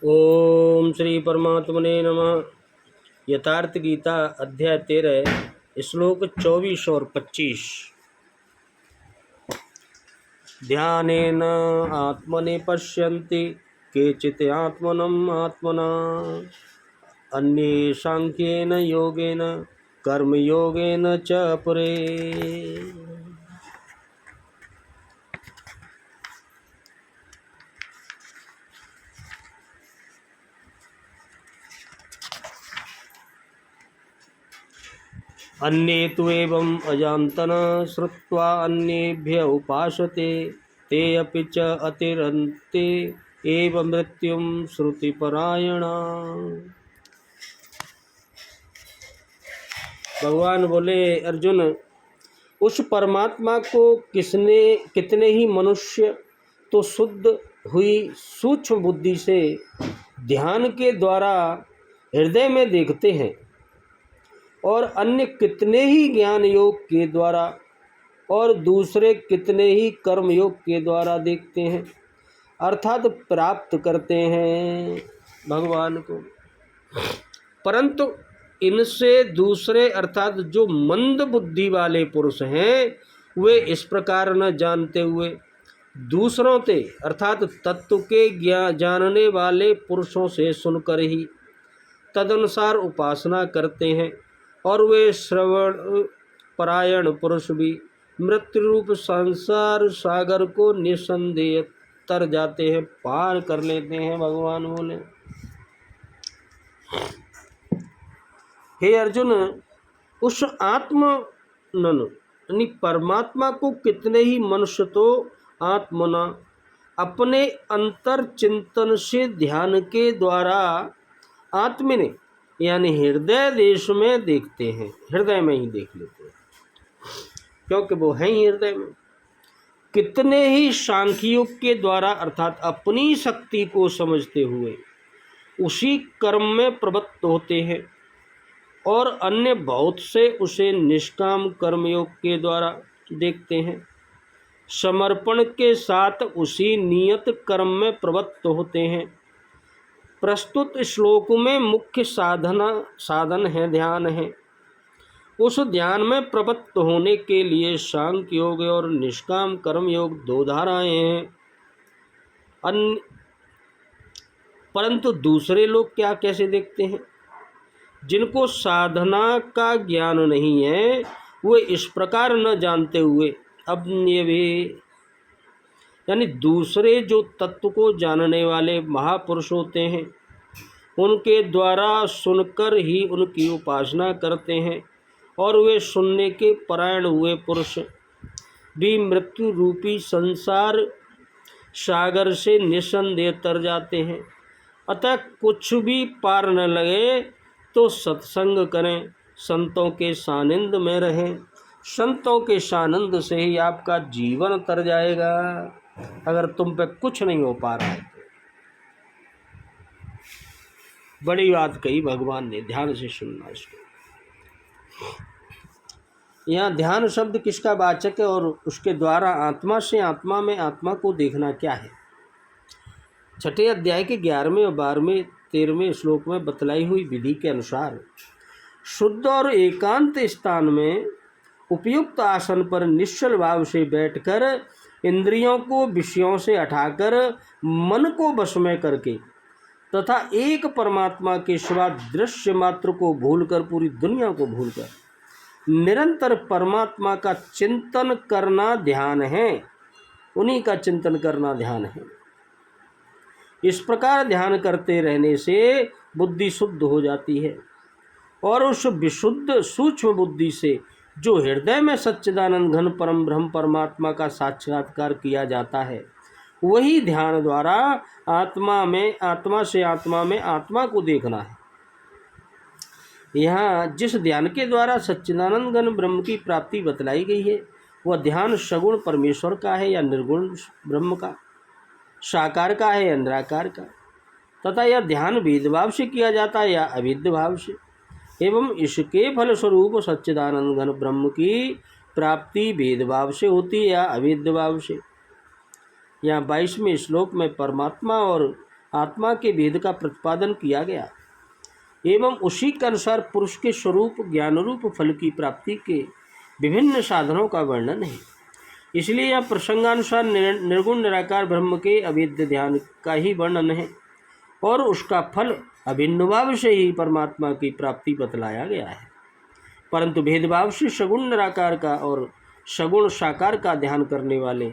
ओम श्री परमात्मने नमः। यथार्थ गीता अध्याय 13 श्लोक 24 और 25। ध्यानेन आत्मने पश्यन्ति केचित् आत्मनम् आत्मना अन्ये सांख्येन योगेन कर्मयोगेन च अपरे। अन्ये तु एवम् अजान्तन श्रुत्वा अन्येभ्य उपासते ते अपि च अतिरन्ते एव मृत्युं श्रुतिपरायणा। भगवान बोले, अर्जुन, उस परमात्मा को कितने ही मनुष्य तो शुद्ध हुई सूक्ष्म बुद्धि से ध्यान के द्वारा हृदय में देखते हैं और अन्य कितने ही ज्ञान योग के द्वारा और दूसरे कितने ही कर्म योग के द्वारा देखते हैं, अर्थात प्राप्त करते हैं भगवान को। परंतु इनसे दूसरे अर्थात जो मंद बुद्धि वाले पुरुष हैं, वे इस प्रकार न जानते हुए दूसरों से अर्थात तत्व के जानने वाले पुरुषों से सुनकर ही तदनुसार उपासना करते हैं, और वे श्रवण परायण पुरुष भी मृत्यु रूप संसार सागर को निसंदेह तर जाते हैं, पार कर लेते हैं। भगवान बोले, हे अर्जुन, उस आत्मनन यानी परमात्मा को कितने ही मनुष्य तो आत्मना अपने अंतर चिंतन से ध्यान के द्वारा आत्मने यानी हृदय देश में देखते हैं, हृदय में ही देख लेते हैं, क्योंकि वो है ही हृदय में। कितने ही सांख्ययोग के द्वारा अर्थात अपनी शक्ति को समझते हुए उसी कर्म में प्रवृत्त होते हैं, और अन्य बहुत से उसे निष्काम कर्मयोग के द्वारा देखते हैं, समर्पण के साथ उसी नियत कर्म में प्रवृत्त होते हैं। प्रस्तुत श्लोक में मुख्य साधन है ध्यान है। उस ध्यान में प्रवृत्त होने के लिए सांख्य योग और निष्काम कर्म योग दो धाराएं हैं। परंतु दूसरे लोग क्या कैसे देखते हैं? जिनको साधना का ज्ञान नहीं है, वे इस प्रकार न जानते हुए अन्य भी यानी दूसरे जो तत्व को जानने वाले महापुरुष होते हैं, उनके द्वारा सुनकर ही उनकी उपासना करते हैं, और वे सुनने के परायण हुए पुरुष भी मृत्यु रूपी संसार सागर से निसंदेह तर जाते हैं। अतः कुछ भी पार न लगे तो सत्संग करें, संतों के सानिध्य में रहें। संतों के सानिध्य से ही आपका जीवन तर जाएगा, अगर तुम पे कुछ नहीं हो पा रहा है तो। बड़ी बात कही भगवान ने, ध्यान से सुनना इसको। यहाँ ध्यान शब्द किसका वाचक है और उसके द्वारा आत्मा से आत्मा में आत्मा को देखना क्या है? छठे अध्याय के 11वें और 12वें 13वें श्लोक में बतलाई हुई विधि के अनुसार शुद्ध और एकांत स्थान में उपयुक्त आसन पर निश्चल भाव से बैठकर इंद्रियों को विषयों से हटाकर मन को वश में करके तथा एक परमात्मा के सिवा दृश्य मात्र को भूलकर पूरी दुनिया को भूलकर निरंतर परमात्मा का चिंतन करना ध्यान है। उन्हीं का चिंतन करना ध्यान है। इस प्रकार ध्यान करते रहने से बुद्धि शुद्ध हो जाती है, और उस विशुद्ध सूक्ष्म बुद्धि से जो हृदय में सच्चिदानंद घन परम ब्रह्म परमात्मा का साक्षात्कार किया जाता है, वही ध्यान द्वारा आत्मा से आत्मा में आत्मा को देखना है। यहाँ जिस ध्यान के द्वारा सच्चिदानंद घन ब्रह्म की प्राप्ति बतलाई गई है, वह ध्यान सगुण परमेश्वर का है या निर्गुण ब्रह्म का, साकार का है या निराकार का, तथा यह ध्यान भेदभाव से किया जाता है या अभेद भाव से, एवं इसके फलस्वरूप सच्चिदानंद घन ब्रह्म की प्राप्ति भेदभाव से होती है या अभेद भाव से। यहाँ 22वें श्लोक में परमात्मा और आत्मा के भेद का प्रतिपादन किया गया एवं उसी के अनुसार पुरुष के स्वरूप ज्ञान रूप फल की प्राप्ति के विभिन्न साधनों का वर्णन है। इसलिए यह प्रसंगानुसार निर्गुण निराकार ब्रह्म के अभेद्य ध्यान का ही वर्णन है और उसका फल अभिन्न भाव से ही परमात्मा की प्राप्ति बतलाया गया है। परंतु भेदभाव से सगुण निराकार का और सगुण साकार का ध्यान करने वाले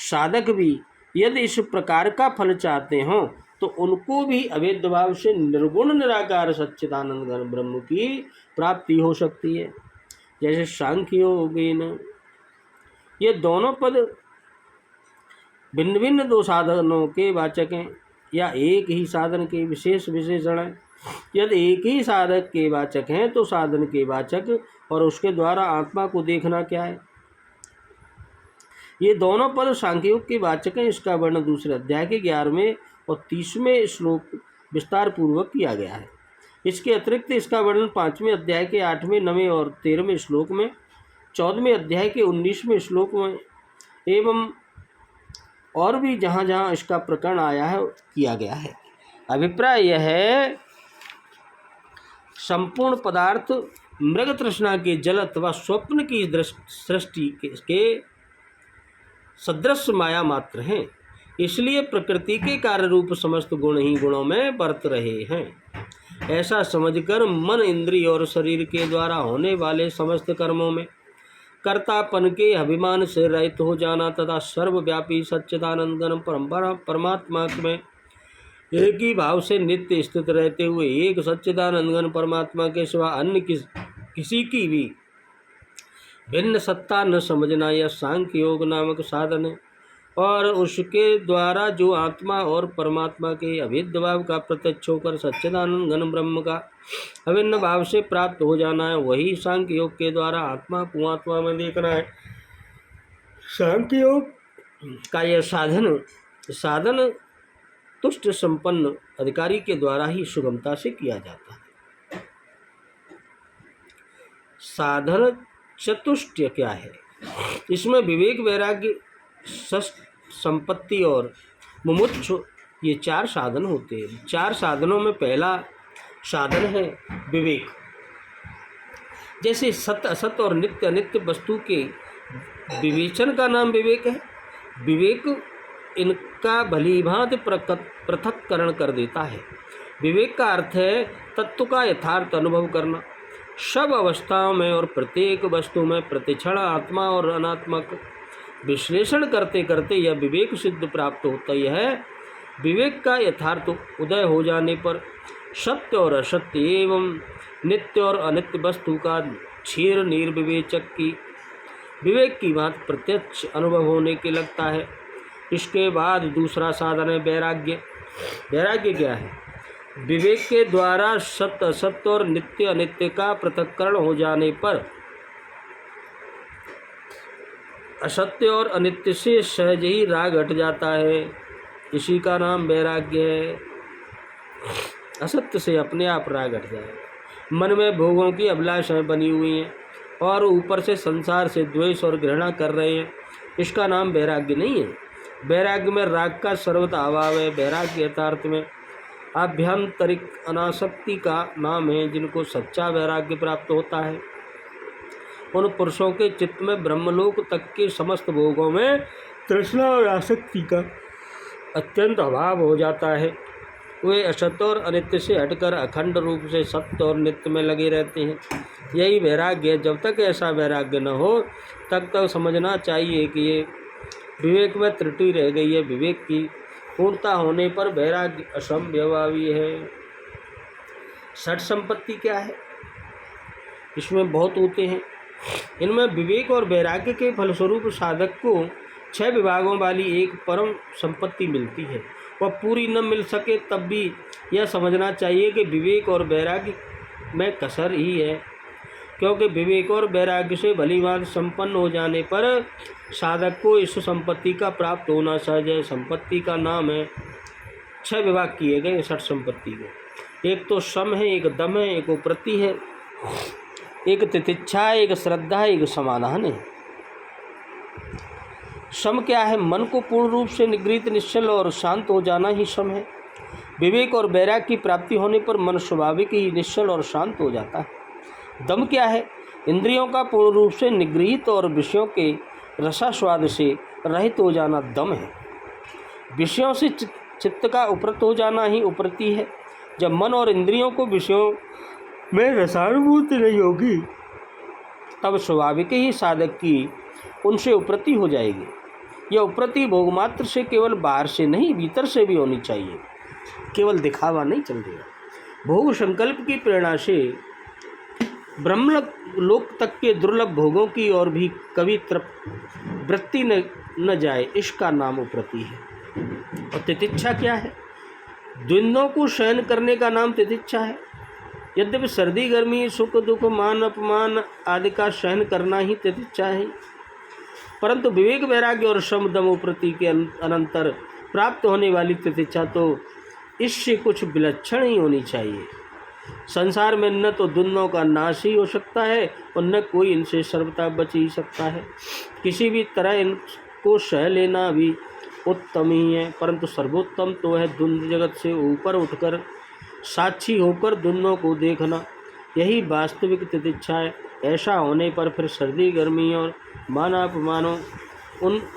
साधक भी यदि इस प्रकार का फल चाहते हों तो उनको भी अभेद भाव से निर्गुण निराकार सच्चिदानंद घन ब्रह्म की प्राप्ति हो सकती है। जैसे सांख्य योगेन, ये दोनों पद भिन्न भिन्न दो साधनों के वाचक हैं या एक ही साधन के विशेष विशेषण हैं। यदि एक ही साधक के वाचक हैं तो साधन के वाचक और उसके द्वारा आत्मा को देखना क्या है। ये दोनों पद सांख्ययोग के वाचक हैं। इसका वर्णन दूसरे अध्याय के 11वें और 30वें श्लोक विस्तार पूर्वक किया गया है। इसके अतिरिक्त इसका वर्णन 5वें अध्याय के 8वें, 9वें और 13वें श्लोक में, 14वें अध्याय के 19वें श्लोक में एवं और भी जहाँ जहाँ इसका प्रकरण आया है किया गया है। अभिप्राय यह है, संपूर्ण पदार्थ मृग तृष्णा के जल अथवा स्वप्न की सृष्टि के सदृश माया मात्र हैं। इसलिए प्रकृति के कार्य रूप समस्त गुण ही गुणों में बरत रहे हैं। ऐसा समझकर मन, इंद्रिय और शरीर के द्वारा होने वाले समस्त कर्मों में कर्तापन के अभिमान से रहित हो जाना तथा सर्वव्यापी सच्चिदानंद घन परमात्मा में एक ही भाव से नित्य स्थित रहते हुए एक सच्चिदानंद घन परमात्मा के सिवा अन्य किसी की भी भिन्न सत्ता न समझना यह सांख्य योग नामक साधन है। और उसके द्वारा जो आत्मा और परमात्मा के अभेद्य भाव का प्रत्यक्ष होकर सच्चिदानंद घन ब्रह्म का अभिन्न भाव से प्राप्त हो जाना है, वही सांख्य योग के द्वारा आत्मा को आत्मा में देखना है। सांख्य योग का यह साधन तुष्ट संपन्न अधिकारी के द्वारा ही सुगमता से किया जाता है। साधन चतुष्टय क्या है? इसमें विवेक, वैराग्य, संपत्ति और मुमुक्षु ये 4 साधन होते हैं। 4 साधनों में पहला साधन है विवेक। जैसे सत्य, असत्य और नित्य अनित्य वस्तु के विवेचन का नाम विवेक है। विवेक इनका भलीभांति पृथक्करण कर देता है। विवेक का अर्थ है तत्व का यथार्थ अनुभव करना। सब अवस्थाओं में और प्रत्येक वस्तु में प्रतिक्षण आत्मा और अनात्मा का विश्लेषण करते करते यह विवेक सिद्ध प्राप्त होता ही है। विवेक का यथार्थ उदय हो जाने पर सत्य और असत्य एवं नित्य और अनित्य वस्तु का क्षीर निर्विवेचक की विवेक की बात प्रत्यक्ष अनुभव होने के लगता है। इसके बाद दूसरा साधन है वैराग्य। वैराग्य क्या है? विवेक के द्वारा सत्य असत्य और नित्य अनित्य का पृथक्करण हो जाने पर असत्य और अनित्य से सहज ही राग हट जाता है। इसी का नाम वैराग्य है। असत्य से अपने आप राग हट जाए। मन में भोगों की अभिलाषाएं बनी हुई हैं और ऊपर से संसार से द्वेष और घृणा कर रहे हैं, इसका नाम वैराग्य नहीं है। वैराग्य में राग का सर्वथा अभाव है। वैराग्य यथार्थ में आभ्यंतरिक अनासक्ति का नाम है। जिनको सच्चा वैराग्य प्राप्त होता है उन पुरुषों के चित्त में ब्रह्मलोक तक के समस्त भोगों में तृष्णा और आसक्ति का अत्यंत अभाव हो जाता है। वे असत्य और अनित्य से हटकर अखंड रूप से सत्य और नित्य में लगे रहते हैं। यही वैराग्य है। जब तक ऐसा वैराग्य न हो तब तक समझना चाहिए कि ये विवेक में त्रुटि रह गई है। विवेक की पूर्णता होने पर वैराग्य असंभवी है। षट संपत्ति क्या है? इसमें बहुत होते हैं। इनमें विवेक और वैराग्य के फलस्वरूप साधक को 6 विभागों वाली एक परम संपत्ति मिलती है। वह पूरी न मिल सके तब भी यह समझना चाहिए कि विवेक और वैराग्य में कसर ही है, क्योंकि विवेक और वैराग्य से भलीभांति संपन्न हो जाने पर साधक को इस संपत्ति का प्राप्त होना सहज है। संपत्ति का नाम है 6 विभाग किए गए षट संपत्ति को। एक तो सम है, एक दम है, एक उपरति है, एक तितिक्षा है, एक श्रद्धा है, एक समाधान है। सम क्या है? मन को पूर्ण रूप से निगृहित, निश्चल और शांत हो जाना ही सम है। विवेक और वैराग्य की प्राप्ति होने पर मन स्वाभाविक ही निश्चल और शांत हो जाता है। दम क्या है? इंद्रियों का पूर्ण रूप से निगृहित और विषयों के रसास्वाद से रहित हो जाना दम है। विषयों से चित्त का उपरत हो जाना ही उपरति है। जब मन और इंद्रियों को विषयों में रसानुभूति नहीं होगी तब स्वाभाविक ही साधक की उनसे उपरति हो जाएगी। यह उपरति भोगमात्र से केवल बाहर से नहीं भीतर से भी होनी चाहिए, केवल दिखावा नहीं चलेगा। भोग संकल्प की प्रेरणा से ब्रह्म लोक तक के दुर्लभ भोगों की ओर भी कभी वृत्ति न जाए, इसका नाम उपरति है। और तितिच्छा क्या है? द्वंद्वों को सहन करने का नाम तितिच्छा है। यद्यपि सर्दी गर्मी सुख दुख मान अपमान आदि का सहन करना ही तितिच्छा है, परंतु विवेक वैराग्य और शम दम उपरति के अनंतर प्राप्त होने वाली तितिच्छा तो इससे कुछ विलक्षण ही होनी चाहिए। संसार में न तो द्वंद्वों का नाश ही हो सकता है और न कोई इनसे सर्वथा बच ही सकता है। किसी भी तरह इनको सह लेना भी उत्तम ही है, परंतु सर्वोत्तम तो है द्वंद्व जगत से ऊपर उठकर साक्षी होकर द्वंद्वों को देखना। यही वास्तविक तितिच्छा है। ऐसा होने पर फिर सर्दी गर्मी और मानापमानों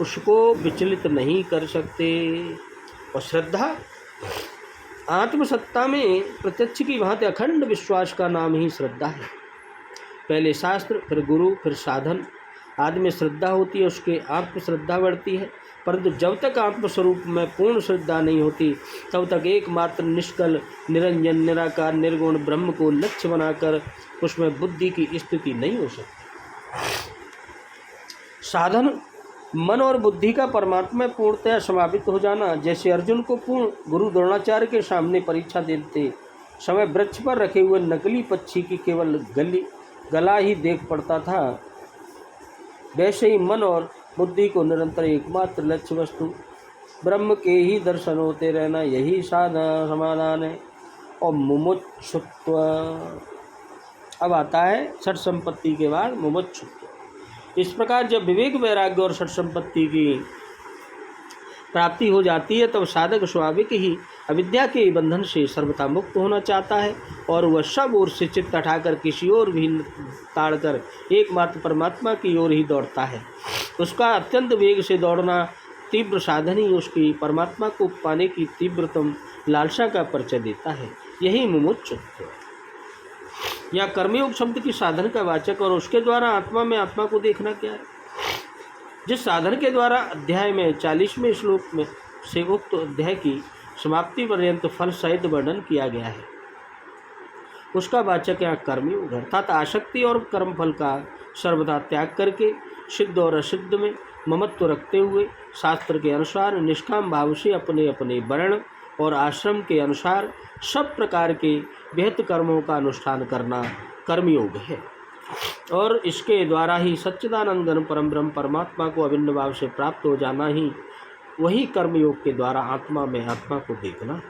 उसको विचलित नहीं कर सकते। और श्रद्धा आत्मसत्ता में प्रत्यक्ष की भांति अखंड विश्वास का नाम ही श्रद्धा है। पहले शास्त्र, फिर गुरु, फिर साधन आदि में श्रद्धा होती है, उसके आत्मश्रद्धा बढ़ती है। परंतु जब तक आत्मस्वरूप में पूर्ण श्रद्धा नहीं होती तब तक एकमात्र निष्कल निरंजन निराकार निर्गुण ब्रह्म को लक्ष्य बनाकर उसमें बुद्धि की स्थिति नहीं हो सकती। साधन मन और बुद्धि का परमात्मा में पूर्णतः समावित हो जाना। जैसे अर्जुन को पूर्ण गुरु द्रोणाचार्य के सामने परीक्षा देते समय वृक्ष पर रखे हुए नकली पक्षी की केवल गला ही देख पड़ता था, वैसे ही मन और बुद्धि को निरंतर एकमात्र लक्ष्य वस्तु ब्रह्म के ही दर्शन होते रहना, यही साधना समाधान है। और मुमुक्षुत्व अब आता है षट संपत्ति के बाद मुमुक्षुत्व। इस प्रकार जब विवेक वैराग्य और षट संपत्ति की प्राप्ति हो जाती है तब साधक स्वाभाविक ही अविद्या के बंधन से सर्वथा मुक्त होना चाहता है और वह सब ओर से चित्त हटाकर किसी और भी ताड़कर एकमात्र परमात्मा की ओर ही दौड़ता है। उसका अत्यंत वेग से दौड़ना तीव्र साधन ही उसकी परमात्मा को पाने की तीव्रतम लालसा का परिचय देता है। यही मुमुक्षुत्व या कर्मयोग शब्द की साधन का वाचक और उसके द्वारा आत्मा में आत्मा को देखना क्या है। जिस साधन के द्वारा अध्याय में 40वें श्लोक में से उक्त अध्याय की समाप्ति पर्यंत फल सहित वर्णन किया गया है, उसका वाचक यहाँ कर्मयोग अर्थात आसक्ति और कर्म फल का सर्वदा त्याग करके सिद्ध और असिद्ध में ममत्व रखते हुए शास्त्र के अनुसार निष्काम भाव से अपने अपने वर्ण और आश्रम के अनुसार सब प्रकार के विहित कर्मों का अनुष्ठान करना कर्मयोग है। और इसके द्वारा ही सच्चिदानंद घन परम ब्रह्म परमात्मा को अभिन्न भाव से प्राप्त हो जाना ही वही कर्मयोग के द्वारा आत्मा में आत्मा को देखना।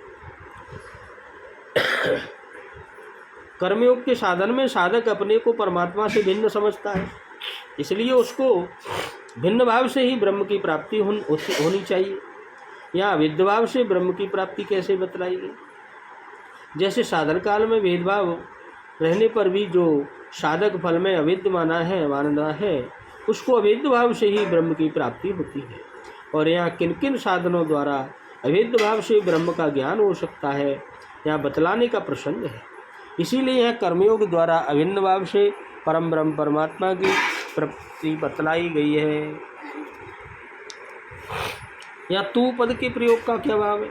कर्मयोग के साधन में साधक अपने को परमात्मा से भिन्न समझता है, इसलिए उसको भिन्न भाव से ही ब्रह्म की प्राप्ति होनी चाहिए। यहाँ विद्भाव से ब्रह्म की प्राप्ति कैसे बतलाई गई? जैसे साधन काल में भेदभाव रहने पर भी जो साधक फल में अवेद्य माना है उसको अवेद्य भाव से ही ब्रह्म की प्राप्ति होती है। और यहाँ किन किन साधनों द्वारा अवेद्य भाव से ब्रह्म का ज्ञान हो सकता है यहाँ बतलाने का प्रसंग है। इसीलिए यह कर्मयोग द्वारा अभिन्न भाव से परम ब्रह्म परमात्मा की प्राप्ति बतलाई गई है। या तू पद के प्रयोग का क्या भाव है?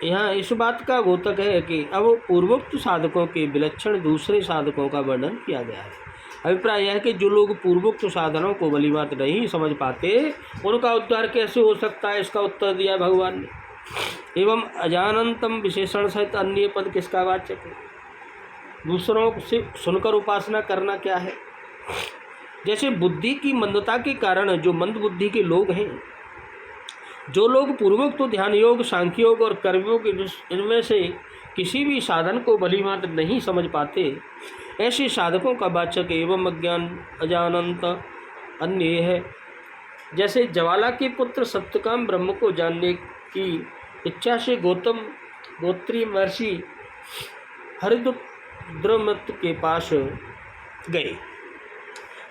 यहाँ इस बात का घोतक है कि अब पूर्वोक्त साधकों के विलक्षण दूसरे साधकों का वर्णन किया गया है। अभिप्राय यह है कि जो लोग पूर्वोक्त साधनों को भलीभांत नहीं समझ पाते उनका उद्धार कैसे हो सकता है, इसका उत्तर दिया भगवान ने। एवं अजानंतम विशेषण सहित अन्य पद किसका वाचक है? दूसरों से सुनकर उपासना करना क्या है? जैसे बुद्धि की मंदता के कारण जो मंद बुद्धि के लोग हैं, जो लोग पूर्वोक्त तो ध्यान योग, सांख्य योग और कर्मयोग इनमें से किसी भी साधन को भलीभांत नहीं समझ पाते, ऐसे साधकों का वाचक एवं अज्ञान अजानंत अन्य है। जैसे ज्वाला के पुत्र सत्यकाम ब्रह्म को जानने की इच्छा से गौतम गोत्री महर्षि हरिद्रमत के पास गए।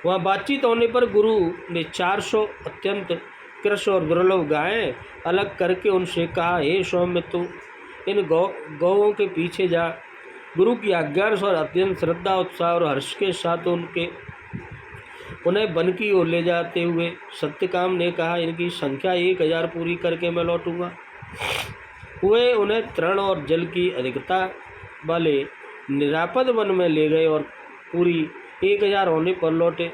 वहाँ बातचीत होने पर गुरु ने 400 अत्यंत कृष और दुर्लभ गायें अलग करके उनसे कहा, हे सौम्य, तू इन गौओं के पीछे जा। गुरु की आज्ञानुसार अत्यंत श्रद्धा, उत्साह और हर्ष के साथ उन्हें वन की ओर ले जाते हुए सत्यकाम ने कहा, इनकी संख्या 1000 पूरी करके मैं लौटूंगा। वे उन्हें तृण और जल की अधिकता वाले निरापद वन में ले गए और पूरी 1000 होने पर लौटे।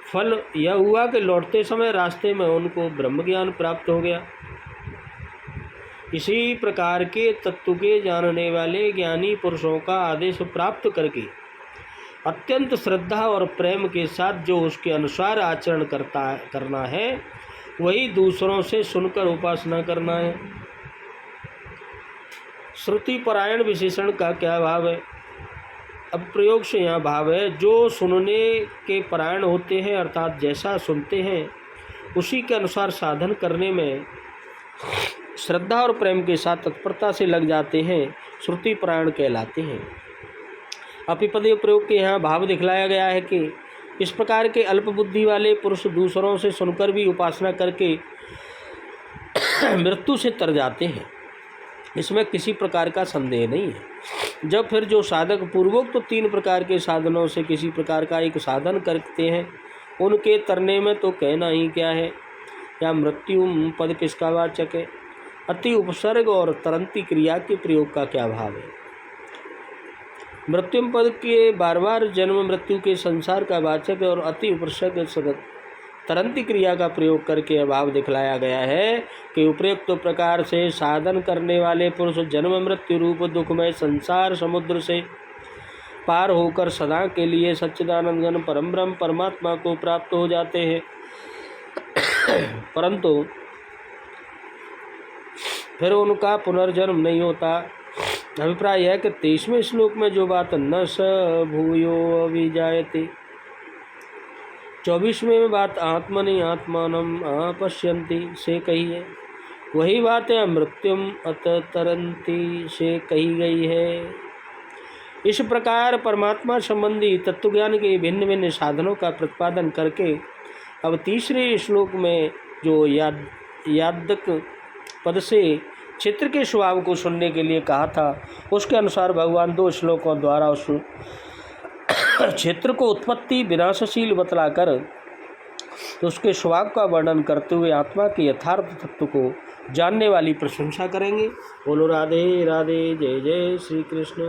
फल यह हुआ कि लौटते समय रास्ते में उनको ब्रह्म ज्ञान प्राप्त हो गया। इसी प्रकार के तत्व के जानने वाले ज्ञानी पुरुषों का आदेश प्राप्त करके अत्यंत श्रद्धा और प्रेम के साथ जो उसके अनुसार आचरण करना है, वही दूसरों से सुनकर उपासना करना है। श्रुति परायण विशेषण का क्या भाव है? अब प्रयोग से यहाँ भाव है, जो सुनने के परायण होते हैं, अर्थात जैसा सुनते हैं उसी के अनुसार साधन करने में श्रद्धा और प्रेम के साथ तत्परता से लग जाते हैं, श्रुति परायण कहलाते हैं। अपिपदीय प्रयोग के यहाँ भाव दिखलाया गया है कि इस प्रकार के अल्प बुद्धि वाले पुरुष दूसरों से सुनकर भी उपासना करके मृत्यु से तर जाते हैं, इसमें किसी प्रकार का संदेह नहीं है। जब फिर जो साधक पूर्वोक्त तो 3 प्रकार के साधनों से किसी प्रकार का एक साधन करते हैं, उनके तरने में तो कहना ही क्या है। या मृत्यु पद किसका वाचक है? अति उपसर्ग और तरंती क्रिया के प्रयोग का क्या भाव है? मृत्युम पद के बार बार जन्म मृत्यु के संसार का वाचक है और अति उपसर्ग तरंती क्रिया का प्रयोग करके अभाव दिखलाया गया है कि उपयुक्त प्रकार से साधन करने वाले पुरुष जन्म मृत्यु रूप दुखमय संसार समुद्र से पार होकर सदा के लिए सच्चिदानंद घन परम ब्रह्म परमात्मा को प्राप्त हो जाते हैं। परंतु फिर उनका पुनर्जन्म नहीं होता। अभिप्राय है कि 23वें श्लोक में जो बात न स भूयो अभिजायते, 24वें में बात आत्मनि आत्मानम अपश्यन्ति से कही है, वही बात है मृत्युम अतरंती से कही गई है। इस प्रकार परमात्मा संबंधी तत्वज्ञान के भिन्न भिन्न साधनों का प्रतिपादन करके अब तीसरे श्लोक में जो यादक पद से क्षेत्र के स्वभाव को सुनने के लिए कहा था, उसके अनुसार भगवान 2 श्लोकों द्वारा उस क्षेत्र को उत्पत्ति विनाशशील बतलाकर उसके स्वभाव का वर्णन करते हुए आत्मा के यथार्थ तत्व को जानने वाली प्रशंसा करेंगे। बोलो राधे राधे, जय जय श्री कृष्ण।